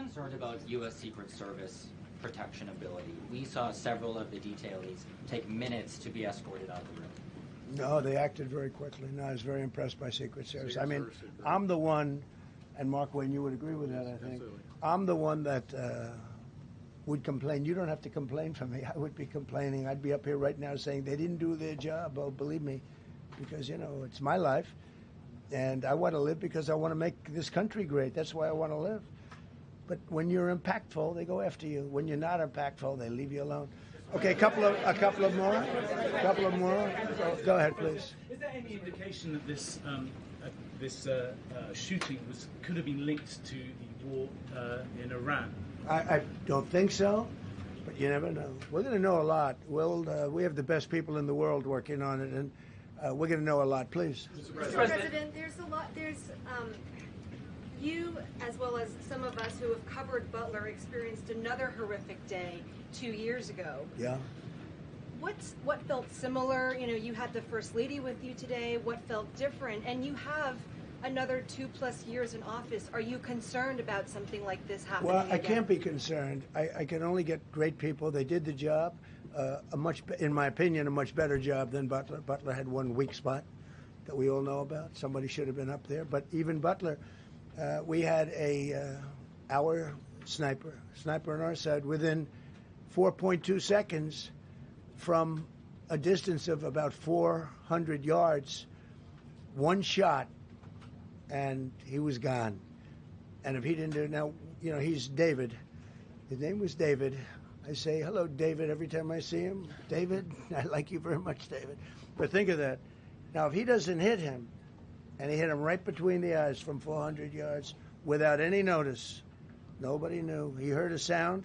concerned about U.S. Secret Service protection ability? We saw several of the detailees take minutes to be escorted out of the room. No, they acted very quickly. No, I was very impressed by Secret Service. I mean, I'm the one, and Mark Wayne, you would agree with that, I think. Absolutely. I'm the one that would complain. You don't have to complain for me. I would be complaining. I'd be up here right now saying they didn't do their job. Oh, believe me, because, you know, it's my life, and I want to live because I want to make this country great. That's why I want to live. But when you're impactful, they go after you. When you're not impactful, they leave you alone. Okay, a couple of more. Go ahead, please. Is there any indication that this shooting could have been linked to the war in Iran? I don't think so, but you never know. We're going to know a lot. We have the best people in the world working on it, and we're going to know a lot. Please. Mr. President, there's a lot. You, as well as some of us who have covered Butler, experienced another horrific day 2 years ago. Yeah. What felt similar? You know, you had the First Lady with you today. What felt different? And you have another 2+ years in office. Are you concerned about something like this happening Well, I again? can't be concerned. I can only get great people. They did the job, in my opinion, a much better job than Butler. Butler had one weak spot that we all know about. Somebody should have been up there. But even Butler, we had our sniper on our side within 4.2 seconds from a distance of about 400 yards, one shot, and he was gone. And if he didn't do it, now, you know, he's David. His name was David. I say, hello, David, every time I see him. David, I like you very much, David. But think of that. Now, if he doesn't hit him, and he hit him right between the eyes from 400 yards without any notice, nobody knew. He heard a sound.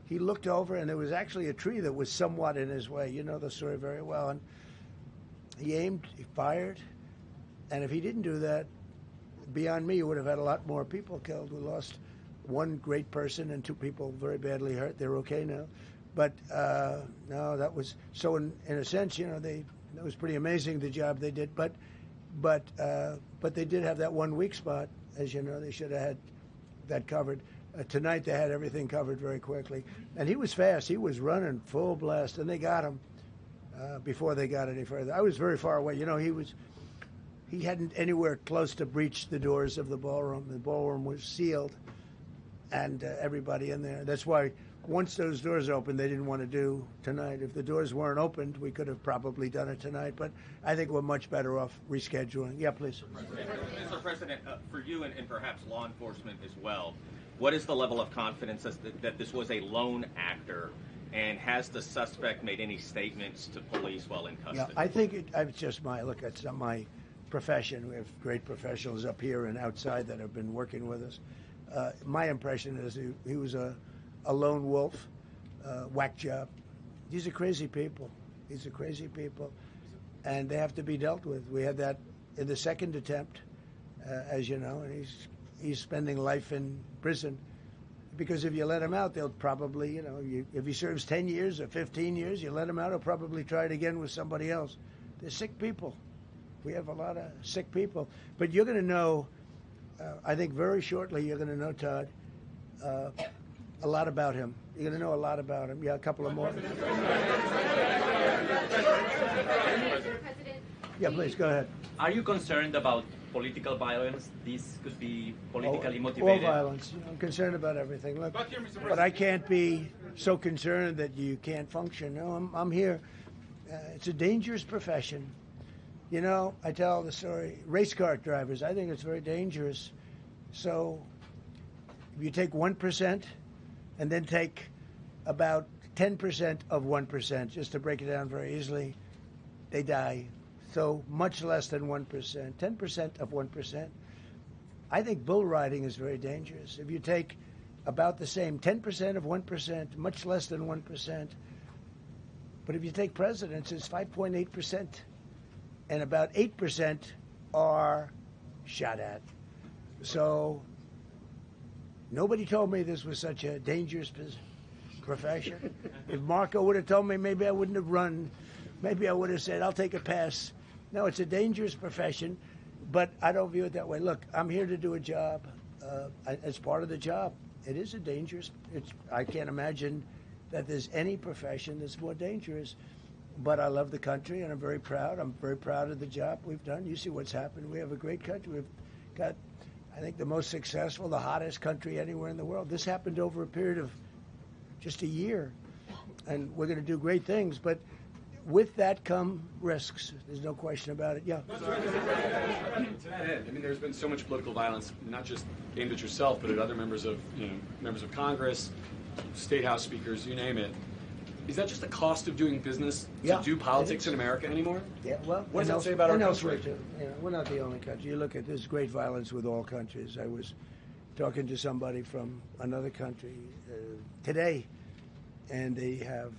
He looked over, and there was actually a tree that was somewhat in his way. You know the story very well. And he aimed, he fired, and if he didn't do that, beyond me, you would have had a lot more people killed. We lost one great person and 2 people very badly hurt. They're okay now. But, no, that was... So in a sense, you know, it was pretty amazing, the job they did. But they did have that one weak spot. As you know, they should have had that covered. Tonight they had everything covered very quickly. And he was fast. He was running full blast, and they got him before they got any further. I was very far away. You know, he hadn't anywhere close to breach the doors of the ballroom. The ballroom was sealed, and everybody in there. That's why once those doors opened, they didn't want to do tonight. If the doors weren't opened, we could have probably done it tonight. But I think we're much better off rescheduling. Yeah, please. Mr. President, for you and perhaps law enforcement as well, what is the level of confidence that this was a lone actor, and has the suspect made any statements to police while in custody? Yeah, I think it's just it's not my profession. We have great professionals up here and outside that have been working with us. My impression is he was a lone wolf, whack job. These are crazy people. And they have to be dealt with. We had that in the second attempt, as you know, and he's spending life in prison. Because if you let him out, they'll probably, you know, if he serves 10 years or 15 years, you let him out, he'll probably try it again with somebody else. They're sick people. We have a lot of sick people. But you're going to know, I think very shortly, you're going to know, Todd, a lot about him. You're going to know a lot about him. Yeah, a couple of more. Yeah, please, go ahead. Are you concerned about political violence? This could be politically motivated. All violence. I'm concerned about everything. Look, but I can't be so concerned that you can't function. No, I'm here. It's a dangerous profession. You know, I tell the story, race car drivers, I think it's very dangerous. So if you take 1% and then take about 10% of 1%, just to break it down very easily, they die. So much less than 1%, 10% of 1%. I think bull riding is very dangerous. If you take about the same, 10% of 1%, much less than 1%. But if you take presidents, it's 5.8%. And about 8% are shot at. So nobody told me this was such a dangerous profession. If Marco would have told me, maybe I wouldn't have run. Maybe I would have said, I'll take a pass. No, it's a dangerous profession, but I don't view it that way. Look, I'm here to do a job. As part of the job, It is a dangerous. I can't imagine that there's any profession that's more dangerous. But I love the country, and I'm very proud. I'm very proud of the job we've done. You see what's happened. We have a great country. We've got, I think, the most successful, the hottest country anywhere in the world. This happened over a period of just a year, and we're going to do great things. But with that come risks. There's no question about it. Yeah. To that end, I mean, there's been so much political violence, not just aimed at yourself, but at other members of Congress, state house speakers, you name it. Is that just the cost of doing business to do politics in America anymore? Yeah, well, what does that say about our country? Too. We're not the only country. You look at there's great violence with all countries. I was talking to somebody from another country today, and they have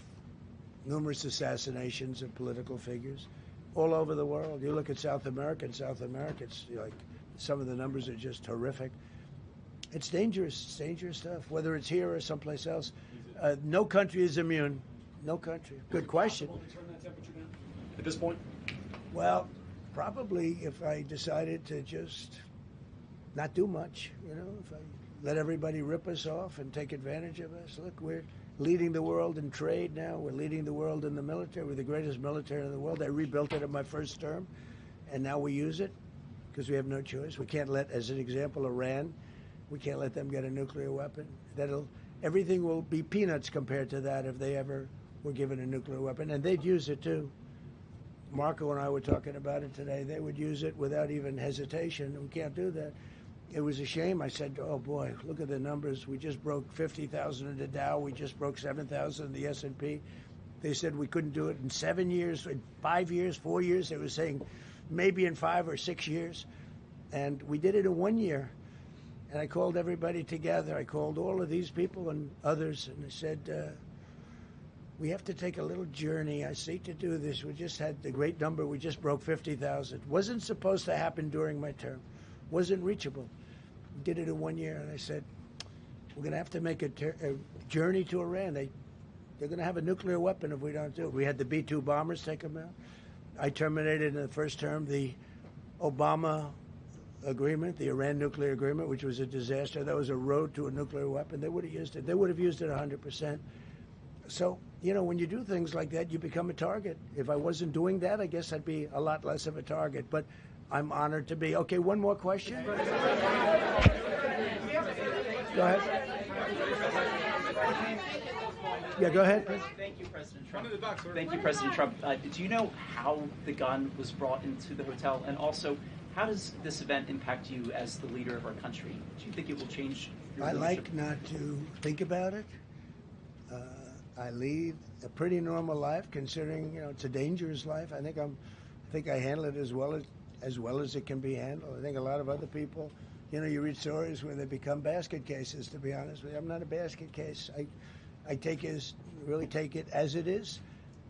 numerous assassinations of political figures all over the world. You look at South America. In South America, it's like some of the numbers are just horrific. It's dangerous. It's dangerous stuff, whether it's here or someplace else. No country is immune. No country. Good question. Is it possible to turn that temperature down at this point? Well, probably if I decided to just not do much, if I let everybody rip us off and take advantage of us. Look, we're leading the world in trade now. We're leading the world in the military. We're the greatest military in the world. I rebuilt it in my first term, and now we use it because we have no choice. We can't let, as an example, Iran, we can't let them get a nuclear weapon. Everything will be peanuts compared to that if they ever were given a nuclear weapon, and they'd use it too. Marco and I were talking about it today. They would use it without even hesitation. We can't do that. It was a shame. I said, oh boy, look at the numbers. We just broke 50,000 in the Dow. We just broke 7,000 in the S&P. They said we couldn't do it in 7 years, in 5 years, 4 years. They were saying maybe in 5 or 6 years. And we did it in 1 year. And I called everybody together. I called all of these people and others, and I said, we have to take a little journey. I seek to do this. We just had the great number. We just broke 50,000. Wasn't supposed to happen during my term. Wasn't reachable. We did it in 1 year, and I said, we're going to have to make a journey to Iran. They're going to have a nuclear weapon if we don't do it. We had the B-2 bombers take them out. I terminated in the first term the Obama agreement, the Iran nuclear agreement, which was a disaster. That was a road to a nuclear weapon. They would have used it. They would have used it 100%. So, when you do things like that, you become a target. If I wasn't doing that, I guess I'd be a lot less of a target. But I'm honored to be. Okay, one more question. Go ahead. Yeah, go ahead. Thank you, President Trump. Thank you, President Trump. Do you know how the gun was brought into the hotel? And also, how does this event impact you as the leader of our country? Do you think it will change your I leadership? like not to think about it. I lead a pretty normal life, considering it's a dangerous life. I think I handle it as well as it can be handled. I think a lot of other people, you read stories where they become basket cases. To be honest with you, I'm not a basket case. I really take it as it is.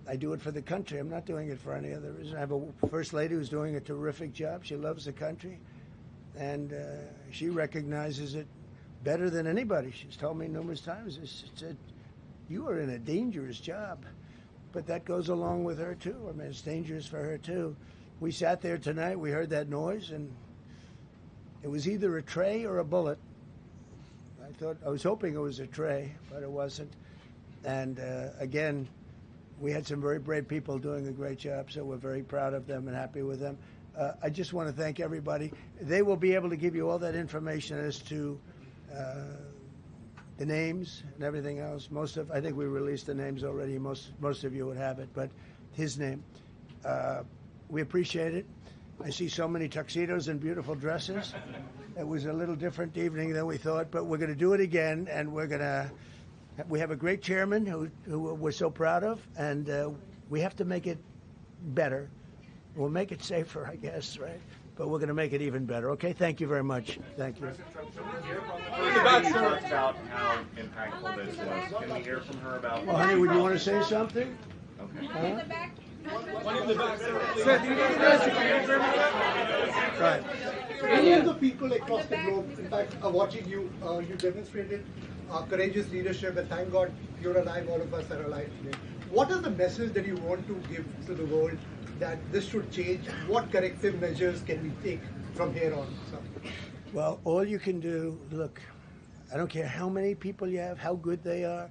I do it for the country. I'm not doing it for any other reason. I have a first lady who's doing a terrific job. She loves the country, and she recognizes it better than anybody. She's told me numerous times. She said, you are in a dangerous job. But that goes along with her, too. I mean, it's dangerous for her, too. We sat there tonight. We heard that noise, and it was either a tray or a bullet. I was hoping it was a tray, but it wasn't. And, again, we had some very brave people doing a great job, so we're very proud of them and happy with them. I just want to thank everybody. They will be able to give you all that information as to the names and everything else. I think we released the names already. Most of you would have it, but his name. We appreciate it. I see so many tuxedos and beautiful dresses. It was a little different evening than we thought, but we're going to do it again, and we have a great chairman who we're so proud of, and we have to make it better. We'll make it safer, I guess, right? But we're going to make it even better. Okay, thank you very much. Thank you. You talked about how impactful this was. Can we hear from her about? Well, honey, would you want to say something? Okay. Huh? One in the back, sir. Right. Millions of people across the globe, in fact, are watching you. You demonstrated courageous leadership, and thank God you're alive. All of us are alive today. What is the message that you want to give to the world that this should change? What corrective measures can we take from here on? So. Well, all you can do, look, I don't care how many people you have, how good they are.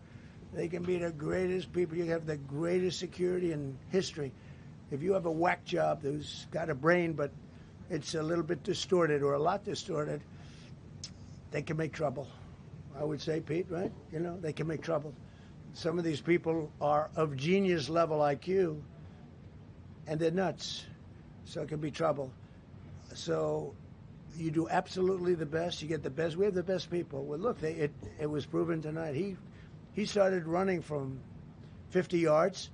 They can be the greatest people. You have the greatest security in history. If you have a whack job who's got a brain, but it's a little bit distorted or a lot distorted, they can make trouble. I would say, Pete, right? You know, they can make trouble. Some of these people are of genius level IQ, and they're nuts. So it can be trouble. So you do absolutely the best. You get the best. We have the best people. Well, look, it was proven tonight. He started running from 50 yards,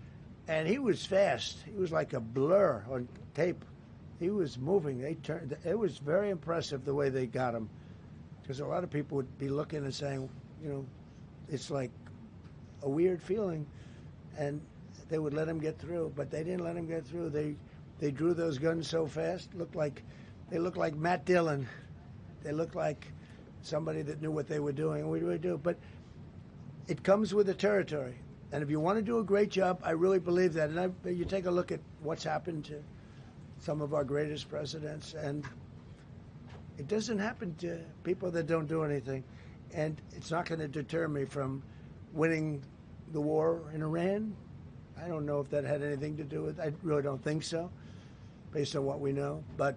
and he was fast. He was like a blur on tape. He was moving. It was very impressive the way they got him, because a lot of people would be looking and saying, you know, it's like a weird feeling, and they would let him get through, but they didn't let him get through. They drew those guns so fast. They looked like Matt Dillon. They looked like somebody that knew what they were doing. We really do, but it comes with the territory. And if you want to do a great job, I really believe that. And you take a look at what's happened to some of our greatest presidents, and it doesn't happen to people that don't do anything. And it's not going to deter me from winning the war in Iran. I don't know if that had anything to do with it. I really don't think so, based on what we know. But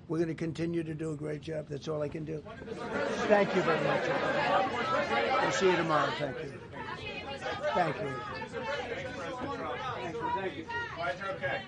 we're going to continue to do a great job. That's all I can do. Thank you very much. We'll see you tomorrow. Thank you. Thank you. Thank you. Thank you. Thank you. Okay.